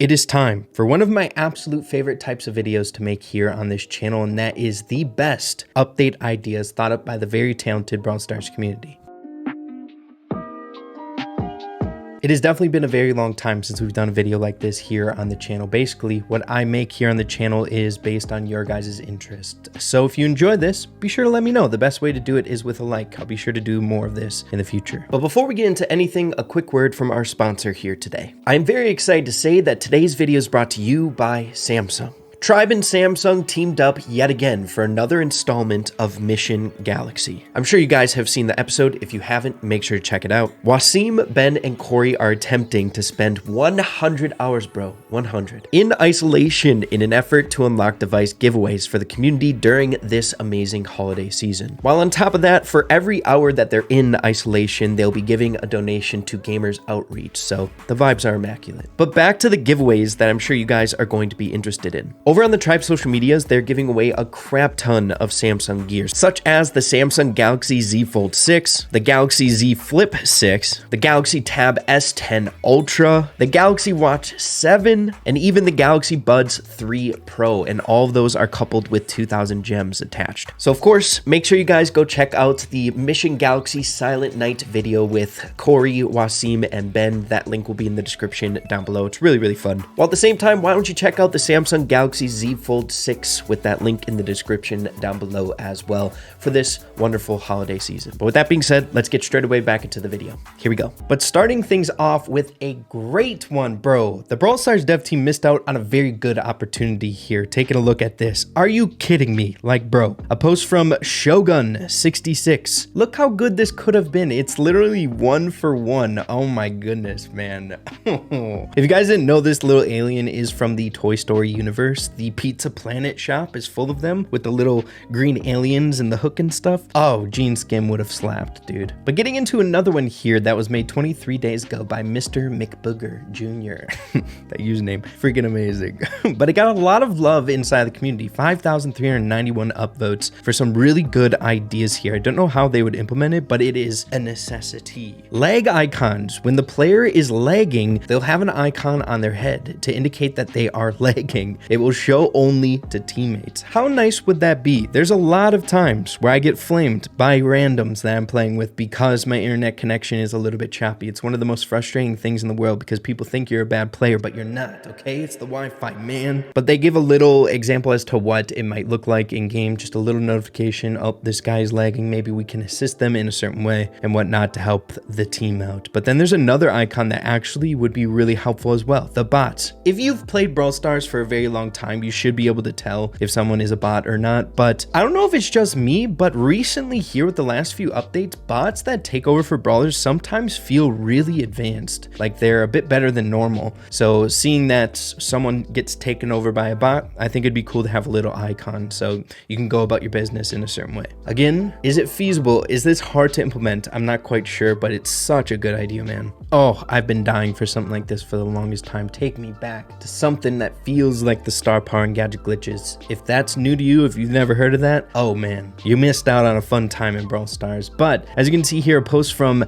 It is time for one of my absolute favorite types of videos to make here on this channel, and that is the best update ideas thought up by the very talented Brawl Stars community. It has definitely been a very long time since we've done a video like this here on the channel. Basically, what I make here on the channel is based on your guys' interest. So if you enjoy this, be sure to let me know. The best way to do it is with a like. I'll be sure to do more of this in the future. But before we get into anything, a quick word from our sponsor here today. I'm very excited to say that today's video is brought to you by Samsung. Tribe and Samsung teamed up yet again for another installment of Mission Galaxy. I'm sure you guys have seen the episode. If you haven't, make sure to check it out. Wasim, Ben, and Corey are attempting to spend 100 hours, bro, 100, in isolation in an effort to unlock device giveaways for the community during this amazing holiday season. While on top of that, for every hour that they're in isolation, they'll be giving a donation to Gamers Outreach, so the vibes are immaculate. But back to the giveaways that I'm sure you guys are going to be interested in. Over on the Tribe social medias, they're giving away a crap ton of Samsung gear, such as the Samsung Galaxy Z Fold 6, the Galaxy Z Flip 6, the Galaxy Tab S10 Ultra, the Galaxy Watch 7, and even the Galaxy Buds 3 Pro, and all of those are coupled with 2,000 gems attached. So of course, make sure you guys go check out the Mission Galaxy Silent Night video with Corey, Wasim, and Ben. That link will be in the description down below. It's really, really fun. While at the same time, why don't you check out the Samsung Galaxy Z Fold 6 with that link in the description down below as well for this wonderful holiday season. But with that being said, let's get straight away back into the video. Here we go. But starting things off with a great one, bro. The Brawl Stars dev team missed out on a very good opportunity here. Taking a look at this. Are you kidding me? Like, bro. A post from Shogun66. Look how good this could have been. It's literally 1 for 1. Oh my goodness, man. If you guys didn't know, this little alien is from the Toy Story universe. The Pizza Planet shop is full of them with the little green aliens and the hook and stuff. Oh, Gene Skim would have slapped, dude. But getting into another one here that was made 23 days ago by Mr. McBooger Jr. That username, freaking amazing. But it got a lot of love inside the community. 5,391 upvotes for some really good ideas here. I don't know how they would implement it, but it is a necessity. Lag icons. When the player is lagging, they'll have an icon on their head to indicate that they are lagging. It will show only to teammates. How nice would that be? There's a lot of times where I get flamed by randoms that I'm playing with because my internet connection is a little bit choppy. It's one of the most frustrating things in the world because people think you're a bad player, but you're not, okay? It's the Wi-Fi, man. But they give a little example as to what it might look like in game, just a little notification. Oh, this guy is lagging. Maybe we can assist them in a certain way and whatnot to help the team out. But then there's another icon that actually would be really helpful as well. The bots. If you've played Brawl Stars for a very long time, you should be able to tell if someone is a bot or not. But I don't know if it's just me, but recently here with the last few updates, bots that take over for brawlers sometimes feel really advanced, like they're a bit better than normal. So seeing that someone gets taken over by a bot, I think it'd be cool to have a little icon so you can go about your business in a certain way. Again, is it feasible? Is this hard to implement? I'm not quite sure, but it's such a good idea, man. Oh, I've been dying for something like this for the longest time. Take me back to something that feels like the star power and gadget glitches. If that's new to you, if you've never heard of that, oh man, you missed out on a fun time in Brawl Stars. But as you can see here, a post from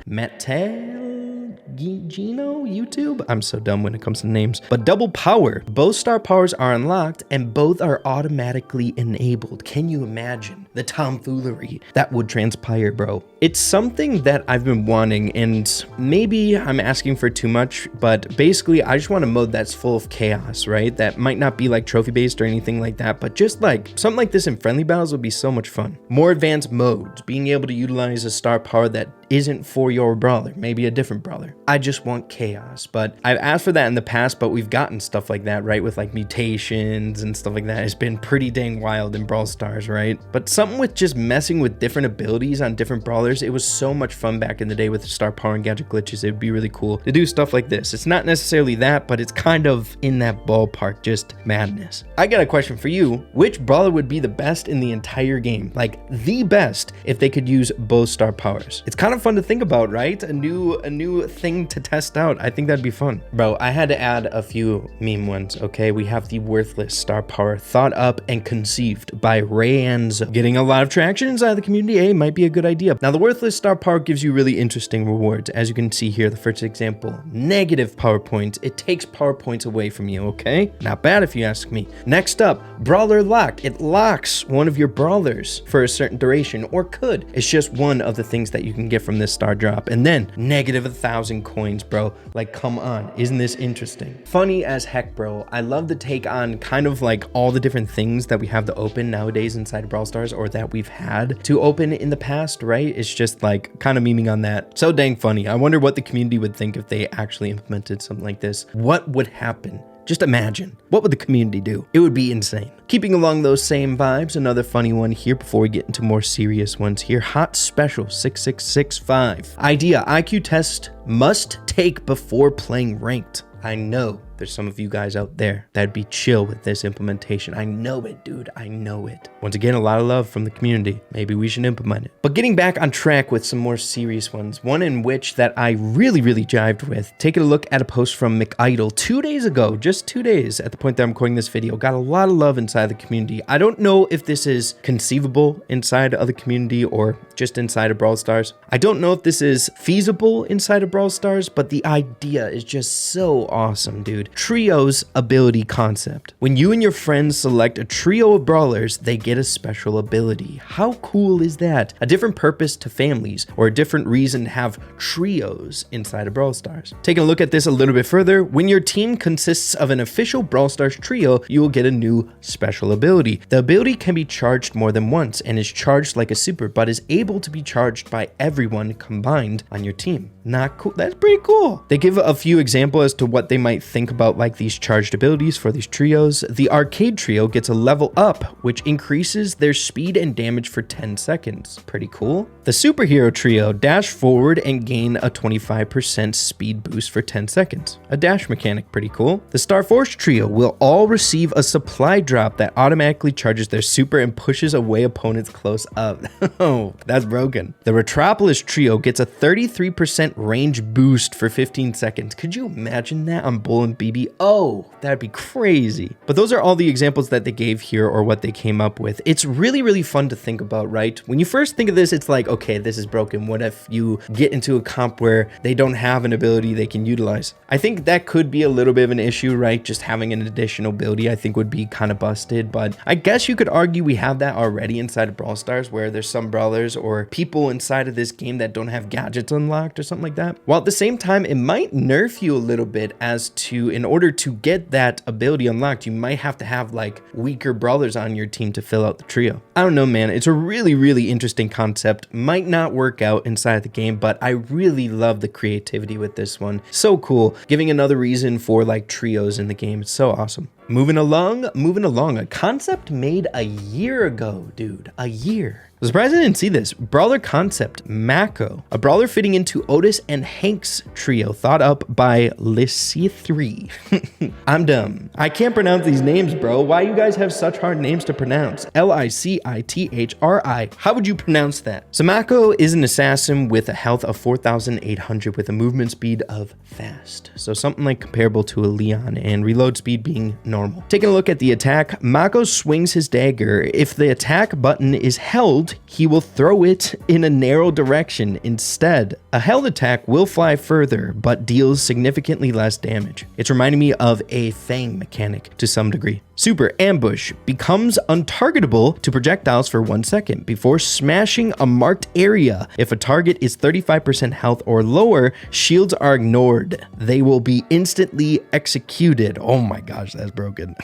Gino YouTube. I'm so dumb when it comes to names. But double power. Both star powers are unlocked and both are automatically enabled. Can you imagine the tomfoolery that would transpire, bro? It's something that I've been wanting, and maybe I'm asking for too much, but basically I just want a mode that's full of chaos, right? That might not be like trophy based or anything like that, but just like something like this in friendly battles would be so much fun. More advanced modes, being able to utilize a star power that isn't for your brawler, maybe a different brawler. I just want chaos. But I've asked for that in the past, but we've gotten stuff like that, right? With like mutations and stuff like that. It's been pretty dang wild in Brawl Stars, right? But something with just messing with different abilities on different brawlers, it was so much fun back in the day with the star power and gadget glitches. It'd be really cool to do stuff like this. It's not necessarily that, but it's kind of in that ballpark, just madness. I got a question for you. Which brawler would be the best in the entire game? Like the best if they could use both star powers? It's kind of fun to think about, right? A new thing to test out. I think that'd be fun. Bro, I had to add a few meme ones, okay? We have the worthless star power thought up and conceived by Rayan's, getting a lot of traction inside the community. Hey, might be a good idea. Now, the worthless star power gives you really interesting rewards. As you can see here, the first example, negative power points. It takes power points away from you, okay? Not bad if you ask me. Next up, brawler locked. It locks one of your brawlers for a certain duration, or could. It's just one of the things that you can get from this star drop. And then negative 1,000 coins, bro. Like, come on, isn't this interesting? Funny as heck, bro. I love the take on kind of like all the different things that we have to open nowadays inside of Brawl Stars, or that we've had to open in the past, right? It's just like kind of memeing on that. So dang funny. I wonder what the community would think if they actually implemented something like this. What would happen? Just imagine. What would the community do? It would be insane. Keeping along those same vibes, another funny one here before we get into more serious ones here. Hot Special 6665. Idea, IQ test must take before playing ranked. I know there's some of you guys out there that'd be chill with this implementation. I know it, dude. I know it. Once again, a lot of love from the community. Maybe we should implement it. But getting back on track with some more serious ones, one in which that I really jived with, taking a look at a post from McIdol 2 days ago, just 2 days at the point that I'm recording this video, got a lot of love inside the community. I don't know if this is conceivable inside of the community or just inside of Brawl Stars. I don't know if this is feasible inside of Brawl Stars, but the idea is just so awesome, dude. Trios ability concept. When you and your friends select a trio of brawlers, they get a special ability. How cool is that? A different purpose to families, or a different reason to have trios inside of Brawl Stars. Taking a look at this a little bit further, when your team consists of an official Brawl Stars trio, you will get a new special ability. The ability can be charged more than once and is charged like a super, but is able to be charged by everyone combined on your team. Not cool. That's pretty cool. They give a few examples as to what they might think about like these charged abilities for these trios. The arcade trio gets a level up, which increases their speed and damage for 10 seconds. Pretty cool. The superhero trio dash forward and gain a 25% speed boost for 10 seconds. A dash mechanic, pretty cool. The Star Force trio will all receive a supply drop that automatically charges their super and pushes away opponents close up. Oh, that's broken. The Retropolis trio gets a 33% range boost for 15 seconds. Could you imagine that on Bull and BB? Oh, that'd be crazy. But those are all the examples that they gave here, or what they came up with. It's really fun to think about, right? When you first think of this, it's like, okay, this is broken. What if you get into a comp where they don't have an ability they can utilize? I think that could be a little bit of an issue, right? Just having an additional ability, I think, would be kind of busted. But I guess you could argue we have that already inside of Brawl Stars, where there's some brawlers or people inside of this game that don't have gadgets unlocked or something like that. While at the same time, it might nerf you a little bit as to, in order to get that ability unlocked, you might have to have like weaker brawlers on your team to fill out the trio. I don't know, man. It's a really interesting concept. Might not work out inside the game, but I really love the creativity with this one. So cool. Giving another reason for like trios in the game. It's so awesome. Moving along, a concept made a year ago, dude. A year. I'm surprised I didn't see this. Brawler concept, Mako. A brawler fitting into Otis and Hank's trio, thought up by Lici3. I'm dumb. I can't pronounce these names, bro. Why you guys have such hard names to pronounce? Licithri. How would you pronounce that? So Mako is an assassin with a health of 4,800 with a movement speed of fast. So something like comparable to a Leon, and reload speed being normal. Taking a look at the attack, Mako swings his dagger. If the attack button is held, he will throw it in a narrow direction instead. A held attack will fly further, but deals significantly less damage. It's reminding me of a Fang mechanic to some degree. Super Ambush becomes untargetable to projectiles for 1 second before smashing a marked area. If a target is 35% health or lower, shields are ignored. They will be instantly executed. Oh my gosh, that's broken.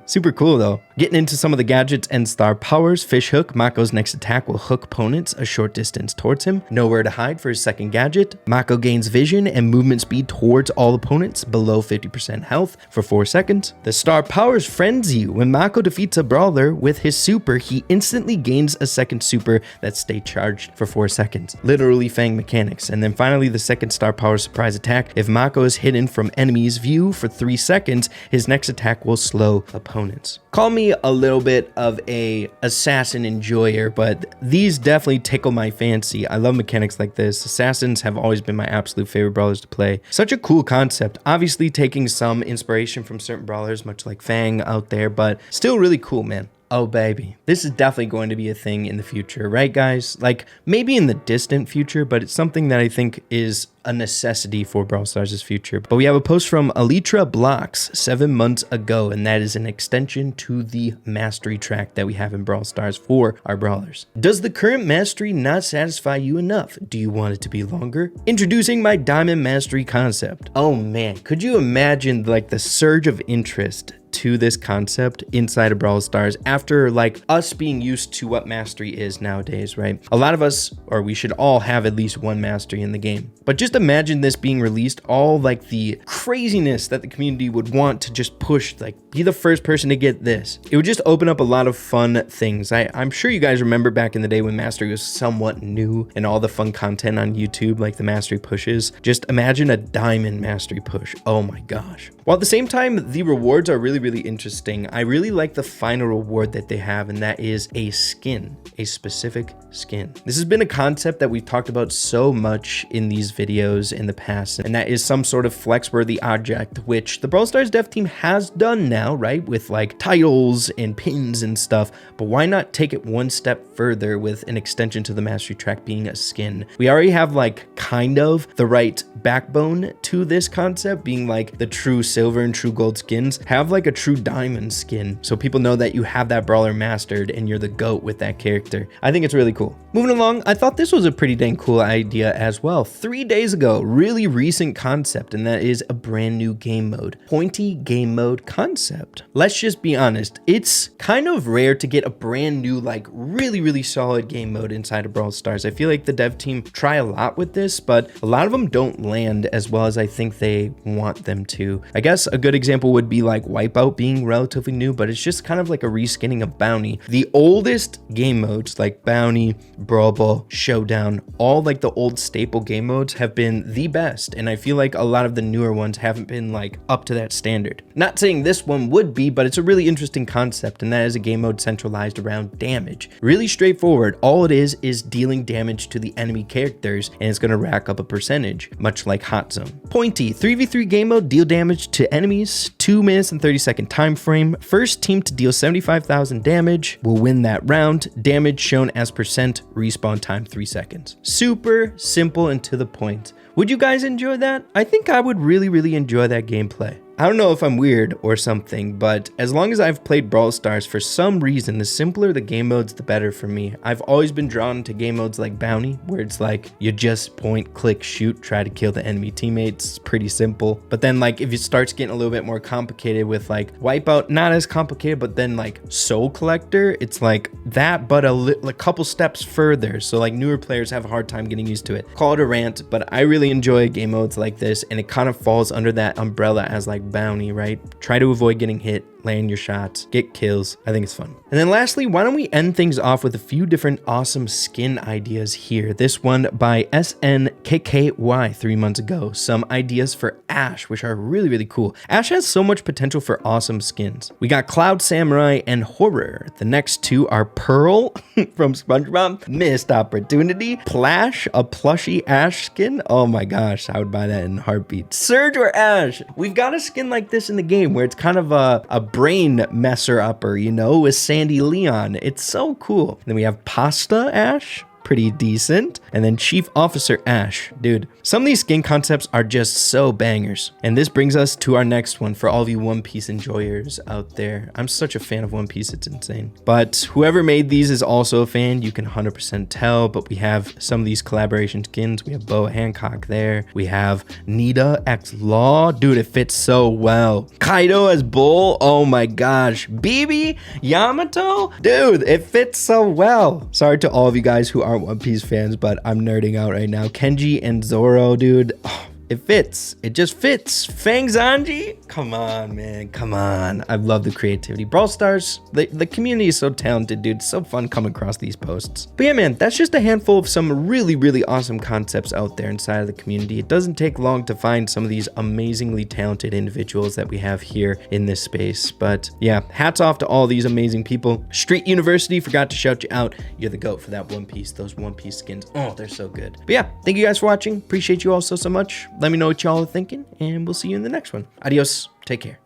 Super cool though. Getting into some of the gadgets and star powers, Fish Hook. Mako's next attack will hook opponents a short distance towards him. Nowhere to hide for his second gadget. Mako gains vision and movement speed towards all opponents below 50% health for 4 seconds. The star powers Frenzy. When Mako defeats a brawler with his super, he instantly gains a second super that stay charged for 4 seconds. Literally Fang mechanics. And then finally, the second star power surprise attack. If Mako is hidden from enemies' view for 3 seconds, his next attack will slow opponents. Call me a little bit of a assassin enjoyer, but these definitely tickle my fancy. I love mechanics like this. Assassins have always been my absolute favorite brawlers to play. Such a cool concept. Obviously taking some inspiration from certain brawlers, much like Fang out there, but still really cool, man. Oh baby, this is definitely going to be a thing in the future, right guys? Like maybe in the distant future, but it's something that I think is a necessity for Brawl Stars' future. But we have a post from Elytra Blocks 7 months ago, and that is an extension to the mastery track that we have in Brawl Stars for our brawlers. Does the current mastery not satisfy you enough? Do you want it to be longer? Introducing my diamond mastery concept. Oh man, could you imagine like the surge of interest to this concept inside of Brawl Stars after like us being used to what mastery is nowadays, right? A lot of us, or we should all have at least one mastery in the game. But just imagine this being released, all like the craziness that the community would want to just push, like be the first person to get this. It would just open up a lot of fun things. I'm sure you guys remember back in the day when mastery was somewhat new and all the fun content on YouTube, like the mastery pushes. Just imagine a diamond mastery push. Oh my gosh. While at the same time, the rewards are really interesting. I really like the final reward that they have, and that is a skin, a specific skin. This has been a concept that we've talked about so much in these videos in the past, and that is some sort of flex-worthy object, which the Brawl Stars dev team has done now, right? With like titles and pins and stuff, but why not take it one step further with an extension to the mastery track being a skin? We already have like kind of the right backbone to this concept, being like the true silver and true gold skins have like a true diamond skin, so people know that you have that brawler mastered and you're the GOAT with that character. I think it's really cool. Moving along, I thought this was a pretty dang cool idea as well. 3 days ago, really recent concept, and that is a brand new game mode. Pointy game mode concept. Let's just be honest, it's kind of rare to get a brand new, like really solid game mode inside of Brawl Stars. I feel like the dev team try a lot with this, but a lot of them don't land as well as I think they want them to. I guess a good example would be like Wipeout being relatively new, but it's just kind of like a reskinning of Bounty. The oldest game modes like Bounty, Brawl Ball, Showdown, all like the old staple game modes have been the best, and I feel like a lot of the newer ones haven't been like up to that standard. Not saying this one would be, but it's a really interesting concept, and that is a game mode centralized around damage. Really straightforward. All it is dealing damage to the enemy characters, and it's going to rack up a percentage, much like Hot Zone. Pointy 3v3 game mode, deal damage to enemies, 2 minutes and 30-second time frame. First team to deal 75,000 damage will win that round. Damage shown as percent, respawn time 3 seconds. Super simple and to the point. Would you guys enjoy that? I think I would really enjoy that gameplay. I don't know if I'm weird or something, but as long as I've played Brawl Stars, for some reason, the simpler the game modes, the better for me. I've always been drawn to game modes like Bounty, where it's like you just point, click, shoot, try to kill the enemy teammates. It's pretty simple. But then like if it starts getting a little bit more complicated with like Wipeout, not as complicated, but then like Soul Collector, it's like that, but a couple steps further. So like newer players have a hard time getting used to it. Call it a rant, but I really enjoy game modes like this, and it kind of falls under that umbrella as like Bounty, right? Try to avoid getting hit, land your shots, get kills. I think it's fun. And then lastly, why don't we end things off with a few different awesome skin ideas here. This one by SNKKY 3 months ago. Some ideas for Ash, which are really cool. Ash has so much potential for awesome skins. We got Cloud Samurai and Horror. The next two are Pearl from SpongeBob, Missed Opportunity, Plash, a plushy Ash skin. Oh my gosh, I would buy that in a heartbeat. Surge or Ash. We've got a skin like this in the game where it's kind of a brain messer upper, you know, with Sandy Leon. It's so cool. Then we have Pasta Ash. Pretty decent. And then Chief Officer Ash. Dude, some of these skin concepts are just so bangers. And this brings us to our next one for all of you One Piece enjoyers out there. I'm such a fan of One Piece, it's insane. But whoever made these is also a fan, you can 100% tell. But we have some of these collaboration skins. We have Boa Hancock there. We have Nita X Law. Dude, it fits so well. Kaido as Bull. Oh my gosh. Bibi Yamato. Dude, it fits so well. Sorry to all of you guys who aren't One Piece fans, but I'm nerding out right now. Kenji and Zoro, dude. Oh, it fits. It just fits. Fang Zanji? Come on, man. Come on. I love the creativity. Brawl Stars, the community is so talented, dude. It's so fun coming across these posts. But yeah, man, that's just a handful of some really awesome concepts out there inside of the community. It doesn't take long to find some of these amazingly talented individuals that we have here in this space. But yeah, hats off to all these amazing people. Street University, forgot to shout you out. You're the GOAT for that One Piece. Those One Piece skins. Oh, they're so good. But yeah, thank you guys for watching. Appreciate you all so much. Let me know what y'all are thinking, and we'll see you in the next one. Adios. Take care.